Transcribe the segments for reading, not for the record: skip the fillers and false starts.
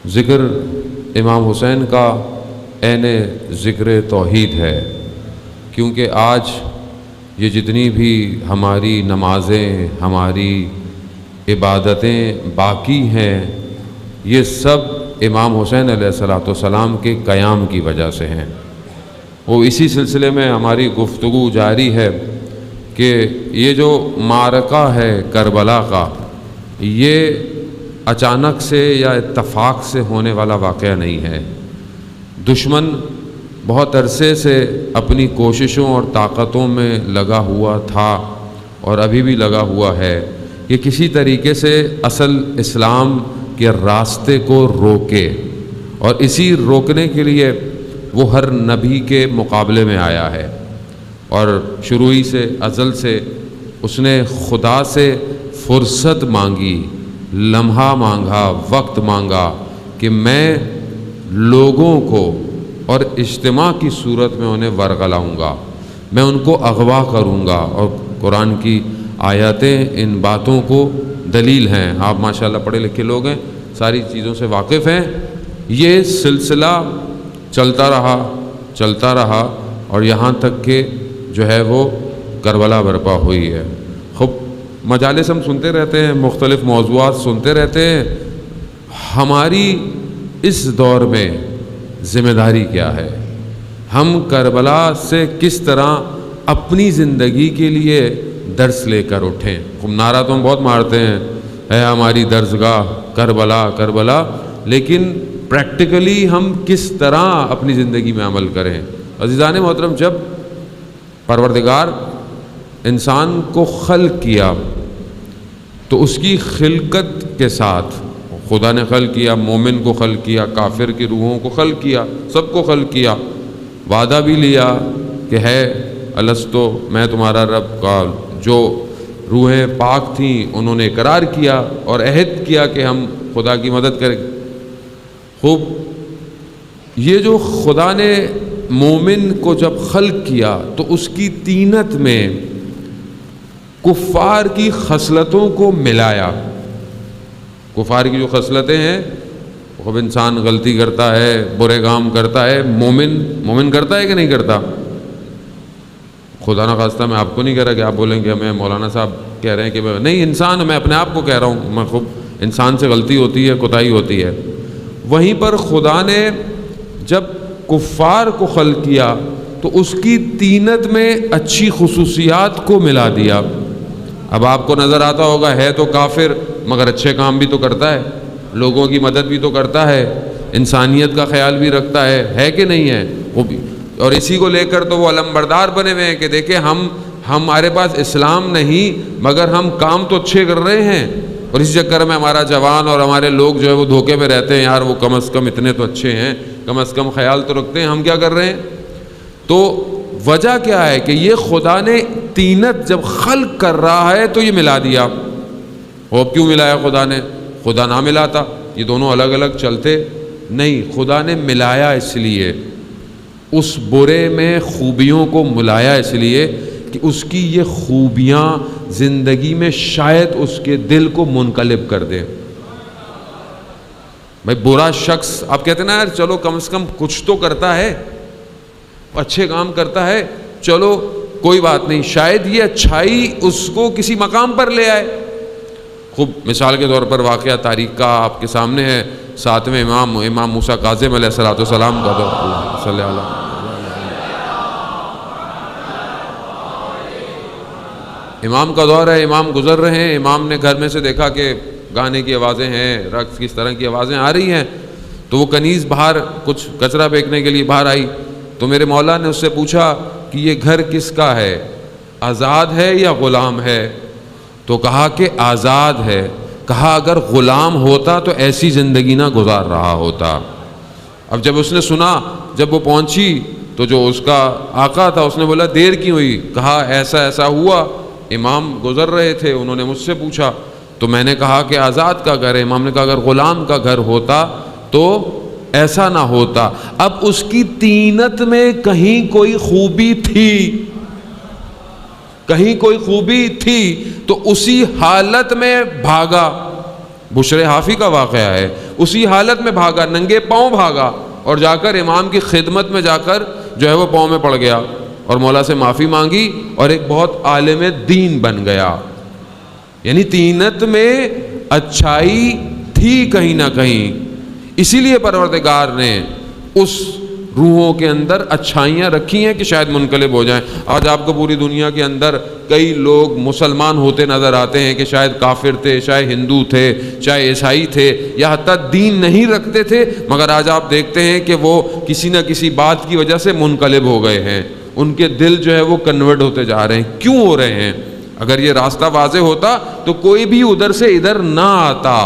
ذکر امام حسین کا عین ذکر توحید ہے، کیونکہ آج یہ جتنی بھی ہماری نمازیں، ہماری عبادتیں باقی ہیں، یہ سب امام حسین علیہ السلام کے قیام کی وجہ سے ہیں۔ وہ اسی سلسلے میں ہماری گفتگو جاری ہے کہ یہ جو معرکہ ہے کربلا کا، یہ اچانک سے یا اتفاق سے ہونے والا واقعہ نہیں ہے۔ دشمن بہت عرصے سے اپنی کوششوں اور طاقتوں میں لگا ہوا تھا اور ابھی بھی لگا ہوا ہے کہ کسی طریقے سے اصل اسلام کے راستے کو روکے، اور اسی روکنے کے لیے وہ ہر نبی کے مقابلے میں آیا ہے، اور شروع ہی سے ازل سے اس نے خدا سے فرصت مانگی، لمحہ مانگا، وقت مانگا کہ میں لوگوں کو اور اجتماع کی صورت میں انہیں ورغلاؤں گا، میں ان کو اغوا کروں گا، اور قرآن کی آیاتیں ان باتوں کو دلیل ہیں۔ آپ ماشاءاللہ پڑھے لکھے لوگ ہیں، ساری چیزوں سے واقف ہیں۔ یہ سلسلہ چلتا رہا اور یہاں تک کہ جو ہے وہ کربلا برپا ہوئی ہے۔ خوب مجالس ہم سنتے رہتے ہیں، مختلف موضوعات سنتے رہتے ہیں۔ ہماری اس دور میں ذمہ داری کیا ہے؟ ہم کربلا سے کس طرح اپنی زندگی کے لیے درس لے کر اٹھیں؟ خوب نعرہ تو ہم بہت مارتے ہیں، اے ہماری درسگاہ کربلا کربلا، لیکن پریکٹیکلی ہم کس طرح اپنی زندگی میں عمل کریں؟ عزیزان محترم، جب پروردگار انسان کو خلق کیا تو اس کی خلقت کے ساتھ خدا نے خلق کیا، مومن کو خلق کیا، کافر کی روحوں کو خلق کیا، سب کو خلق کیا، وعدہ بھی لیا کہ ہے الستو میں تمہارا رب کا۔ جو روحیں پاک تھیں انہوں نے اقرار کیا اور عہد کیا کہ ہم خدا کی مدد کریں۔ خوب، یہ جو خدا نے مومن کو جب خلق کیا تو اس کی طینت میں کفار کی خصلتوں کو ملایا۔ کفار کی جو خصلتیں ہیں، خوب انسان غلطی کرتا ہے، برے کام کرتا ہے، مومن کرتا ہے کہ نہیں کرتا؟ خدا نہ خواستہ میں آپ کو نہیں کہہ رہا کہ آپ بولیں کہ ہمیں مولانا صاحب کہہ رہے ہیں کہ نہیں، انسان، میں اپنے آپ کو کہہ رہا ہوں، میں خوب انسان سے غلطی ہوتی ہے، کوتاہی ہوتی ہے۔ وہیں پر خدا نے جب کفار کو خلق کیا تو اس کی طینت میں اچھی خصوصیات کو ملا دیا۔ اب آپ کو نظر آتا ہوگا ہے تو کافر مگر اچھے کام بھی تو کرتا ہے، لوگوں کی مدد بھی تو کرتا ہے، انسانیت کا خیال بھی رکھتا ہے کہ نہیں ہے؟ وہ بھی، اور اسی کو لے کر تو وہ علمبردار بنے ہوئے ہیں کہ دیکھیں ہمارے پاس اسلام نہیں مگر ہم کام تو اچھے کر رہے ہیں، اور اسی چکر میں ہمارا جوان اور ہمارے لوگ جو ہے وہ دھوکے میں رہتے ہیں، یار وہ کم از کم اتنے تو اچھے ہیں، کم از کم خیال تو رکھتے ہیں، ہم کیا کر رہے ہیں؟ تو وجہ کیا ہے کہ یہ خدا نے طینت جب خلق کر رہا ہے تو یہ ملا دیا۔ وہ کیوں ملایا خدا نے؟ خدا نہ ملاتا، یہ دونوں الگ الگ چلتے نہیں، خدا نے ملایا اس لیے، اس برے میں خوبیوں کو ملایا اس لیے کہ اس کی یہ خوبیاں زندگی میں شاید اس کے دل کو منقلب کر دے۔ بھائی برا شخص، آپ کہتے ہیں نا یار چلو کم سے کم کچھ تو کرتا ہے، اچھے کام کرتا ہے، چلو کوئی بات نہیں، شاید یہ اچھائی اس کو کسی مقام پر لے آئے۔ خوب مثال کے طور پر واقعہ تاریخ کا آپ کے سامنے ہے، 7ویں امام موسیٰ کاظم علیہ السلام کا دور، اللہ صلی اللہ علیہ امام کا دور ہے، امام گزر رہے ہیں، امام نے گھر میں سے دیکھا کہ گانے کی آوازیں ہیں، رقص کس طرح کی آوازیں آ رہی ہیں، تو وہ کنیز باہر کچھ کچرا پھینکنے کے لیے باہر آئی، تو میرے مولا نے اس سے پوچھا کہ یہ گھر کس کا ہے، آزاد ہے یا غلام ہے؟ تو کہا کہ آزاد ہے۔ کہا اگر غلام ہوتا تو ایسی زندگی نہ گزار رہا ہوتا۔ اب جب اس نے سنا، جب وہ پہنچی تو جو اس کا آقا تھا اس نے بولا دیر کیوں ہوئی؟ کہا ایسا ایسا ہوا، امام گزر رہے تھے، انہوں نے مجھ سے پوچھا تو میں نے کہا کہ آزاد کا گھر ہے۔ امام نے کہا اگر غلام کا گھر ہوتا تو ایسا نہ ہوتا۔ اب اس کی طینت میں کہیں کوئی خوبی تھی، کہیں کوئی خوبی تھی تو اسی حالت میں بھاگا، بشر حافی کا واقعہ ہے. اسی حالت میں بھاگا، ننگے پاؤں بھاگا اور جا کر امام کی خدمت میں جا کر جو ہے وہ پاؤں میں پڑ گیا اور مولا سے معافی مانگی اور ایک بہت عالم دین بن گیا. یعنی تینت میں اچھائی تھی کہیں نہ کہیں، اسی لیے پروردگار نے اس روحوں کے اندر اچھائیاں رکھی ہیں کہ شاید منقلب ہو جائیں. آج آپ کو پوری دنیا کے اندر کئی لوگ مسلمان ہوتے نظر آتے ہیں کہ شاید کافر تھے، شاید ہندو تھے، شاید عیسائی تھے، یا حتیٰ دین نہیں رکھتے تھے، مگر آج آپ دیکھتے ہیں کہ وہ کسی نہ کسی بات کی وجہ سے منقلب ہو گئے ہیں. ان کے دل جو ہے وہ کنورٹ ہوتے جا رہے ہیں. کیوں ہو رہے ہیں؟ اگر یہ راستہ واضح ہوتا تو کوئی بھی ادھر سے ادھر نہ آتا.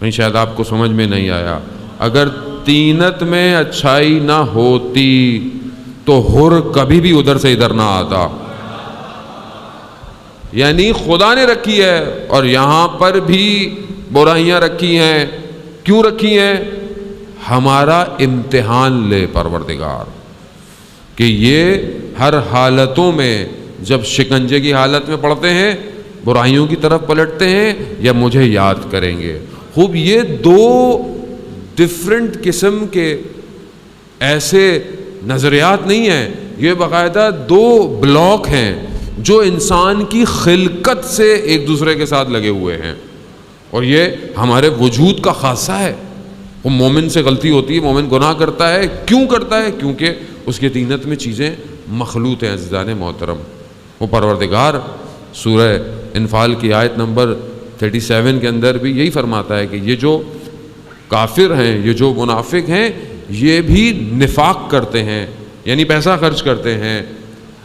نہیں، شاید آپ کو سمجھ میں نہیں آیا. اگر تینت میں اچھائی نہ ہوتی تو حر کبھی بھی ادھر سے ادھر نہ آتا. یعنی خدا نے رکھی ہے اور یہاں پر بھی برائیاں رکھی ہیں. کیوں رکھی ہیں؟ ہمارا امتحان لے پروردگار کہ یہ ہر حالتوں میں جب شکنجے کی حالت میں پڑتے ہیں برائیوں کی طرف پلٹتے ہیں یا مجھے یاد کریں گے. خوب یہ دو ڈفرنٹ قسم کے ایسے نظریات نہیں ہیں، یہ باقاعدہ دو بلاک ہیں جو انسان کی خلقت سے ایک دوسرے کے ساتھ لگے ہوئے ہیں، اور یہ ہمارے وجود کا خاصہ ہے. وہ مومن سے غلطی ہوتی ہے، مومن گناہ کرتا ہے. کیوں کرتا ہے؟ کیونکہ اس کے تینت میں چیزیں مخلوط ہیں. عزیزان محترم، وہ پروردگار سورہ انفال کی آیت نمبر 37 کے اندر بھی یہی فرماتا ہے کہ یہ جو کافر ہیں، یہ جو منافق ہیں، یہ بھی نفاق کرتے ہیں، یعنی پیسہ خرچ کرتے ہیں.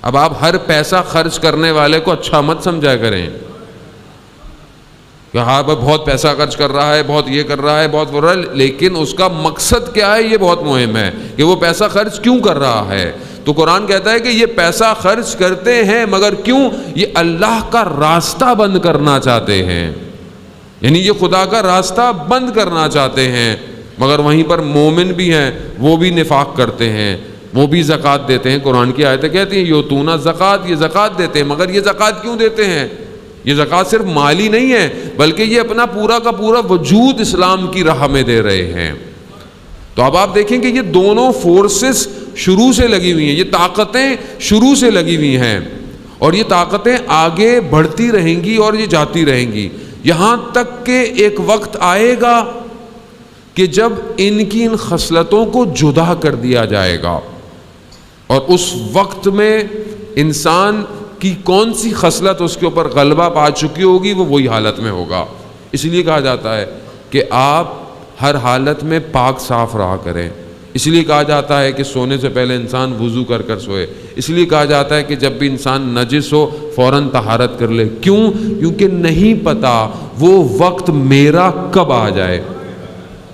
اب آپ ہر پیسہ خرچ کرنے والے کو اچھا مت سمجھا کریں کہ ہاں بہت پیسہ خرچ کر رہا ہے، بہت یہ کر رہا ہے، بہت وہ رہا ہے، لیکن اس کا مقصد کیا ہے یہ بہت مہم ہے کہ وہ پیسہ خرچ کیوں کر رہا ہے. تو قرآن کہتا ہے کہ یہ پیسہ خرچ کرتے ہیں مگر کیوں؟ یہ اللہ کا راستہ بند کرنا چاہتے ہیں، یعنی یہ خدا کا راستہ بند کرنا چاہتے ہیں. مگر وہیں پر مومن بھی ہیں، وہ بھی نفاق کرتے ہیں، وہ بھی زکوٰۃ دیتے ہیں. قرآن کی آیتیں کہتی ہیں یوتون زکوٰۃ، یہ زکوٰۃ دیتے ہیں. مگر یہ زکوٰۃ کیوں دیتے ہیں؟ یہ زکوٰۃ صرف مالی نہیں ہے بلکہ یہ اپنا پورا کا پورا وجود اسلام کی راہ میں دے رہے ہیں. تو اب آپ دیکھیں کہ یہ دونوں فورسز شروع سے لگی ہوئی ہیں، یہ طاقتیں شروع سے لگی ہوئی ہیں اور یہ طاقتیں آگے بڑھتی رہیں گی اور یہ جاتی رہیں گی، یہاں تک کہ ایک وقت آئے گا کہ جب ان کی ان خصلتوں کو جدا کر دیا جائے گا. اور اس وقت میں انسان کی کون سی خصلت اس کے اوپر غلبہ پا چکی ہوگی وہ وہی حالت میں ہوگا. اس لیے کہا جاتا ہے کہ آپ ہر حالت میں پاک صاف رہا کریں. اس لیے کہا جاتا ہے کہ سونے سے پہلے انسان وضو کر کر سوئے. اس لیے کہا جاتا ہے کہ جب بھی انسان نجس ہو فوراً طہارت کر لے. کیوں؟ کیونکہ نہیں پتا وہ وقت میرا کب آ جائے.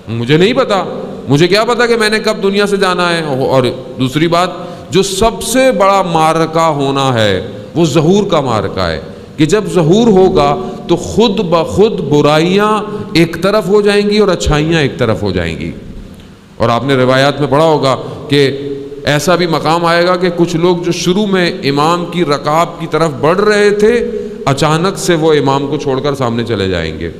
مجھے نہیں پتا، مجھے کیا پتا کہ میں نے کب دنیا سے جانا ہے. اور دوسری بات، جو سب سے بڑا معرکہ ہونا ہے وہ ظہور کا معرکہ ہے کہ جب ظہور ہوگا تو خود بخود برائیاں ایک طرف ہو جائیں گی اور اچھائیاں ایک طرف ہو جائیں گی. اور آپ نے روایات میں پڑھا ہوگا کہ ایسا بھی مقام آئے گا کہ کچھ لوگ جو شروع میں امام کی رکاب کی طرف بڑھ رہے تھے اچانک سے وہ امام کو چھوڑ کر سامنے چلے جائیں گے.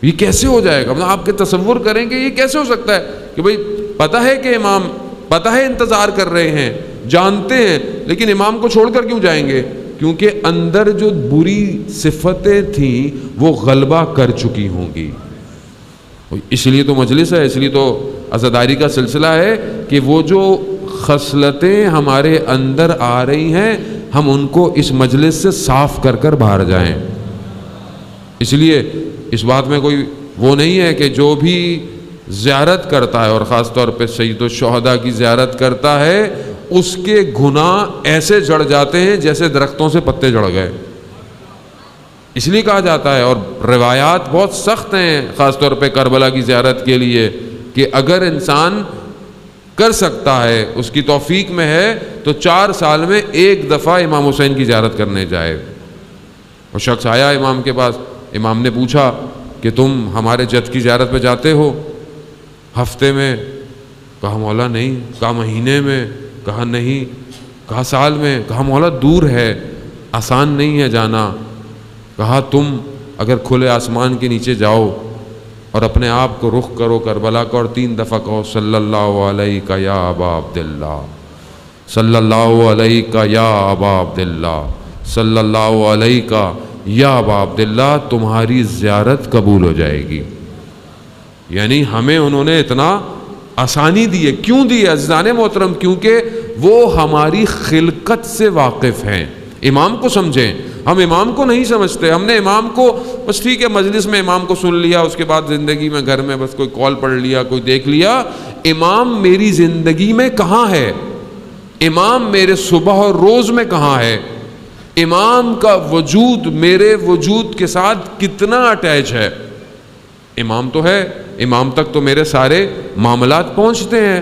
یہ کیسے ہو جائے گا؟ مطلب آپ کے تصور کریں گے یہ کیسے ہو سکتا ہے کہ بھئی پتہ ہے کہ امام، پتہ ہے انتظار کر رہے ہیں، جانتے ہیں، لیکن امام کو چھوڑ کر کیوں جائیں گے؟ کیونکہ اندر جو بری صفتیں تھیں وہ غلبہ کر چکی ہوں گی. اس لیے تو مجلس ہے، اس لیے تو عزاداری کا سلسلہ ہے کہ وہ جو خصلتیں ہمارے اندر آ رہی ہیں ہم ان کو اس مجلس سے صاف کر کر باہر جائیں. اس لیے اس بات میں کوئی وہ نہیں ہے کہ جو بھی زیارت کرتا ہے اور خاص طور پہ سید الشہداء کی زیارت کرتا ہے اس کے گناہ ایسے جڑ جاتے ہیں جیسے درختوں سے پتے جڑ گئے. اس لیے کہا جاتا ہے، اور روایات بہت سخت ہیں خاص طور پہ کربلا کی زیارت کے لیے، کہ اگر انسان کر سکتا ہے، اس کی توفیق میں ہے، تو 4 سال میں 1 دفعہ امام حسین کی زیارت کرنے جائے. اور شخص آیا امام کے پاس، امام نے پوچھا کہ تم ہمارے جد کی زیارت پہ جاتے ہو ہفتے میں؟ کہا مولا نہیں. کہا مہینے میں؟ کہا نہیں. کہا سال میں؟ کہا مولا دور ہے، آسان نہیں ہے جانا. کہا تم اگر کھلے آسمان کے نیچے جاؤ اور اپنے آپ کو رخ کرو کربلا کا اور 3 دفعہ کہو صلی اللہ علیہ کا یا ابا عبداللہ، صلی اللہ علیہ کا یا ابا عبداللہ، صلی اللہ علیہ کا یا ابا عبداللہ، تمہاری زیارت قبول ہو جائے گی۔ یعنی ہمیں انہوں نے اتنا آسانی دی ہے۔ کیوں دی ہے عزیزان محترم؟ کیونکہ وہ ہماری خلقت سے واقف ہیں۔ امام کو سمجھیں، ہم امام کو نہیں سمجھتے۔ ہم نے امام کو بس ٹھیک ہے مجلس میں امام کو سن لیا، اس کے بعد زندگی میں گھر میں بس کوئی کال پڑھ لیا، کوئی دیکھ لیا۔ امام میری زندگی میں کہاں ہے؟ امام میرے صبح اور روز میں کہاں ہے؟ امام کا وجود میرے وجود کے ساتھ کتنا اٹیچ ہے؟ امام تو ہے، امام تک تو میرے سارے معاملات پہنچتے ہیں۔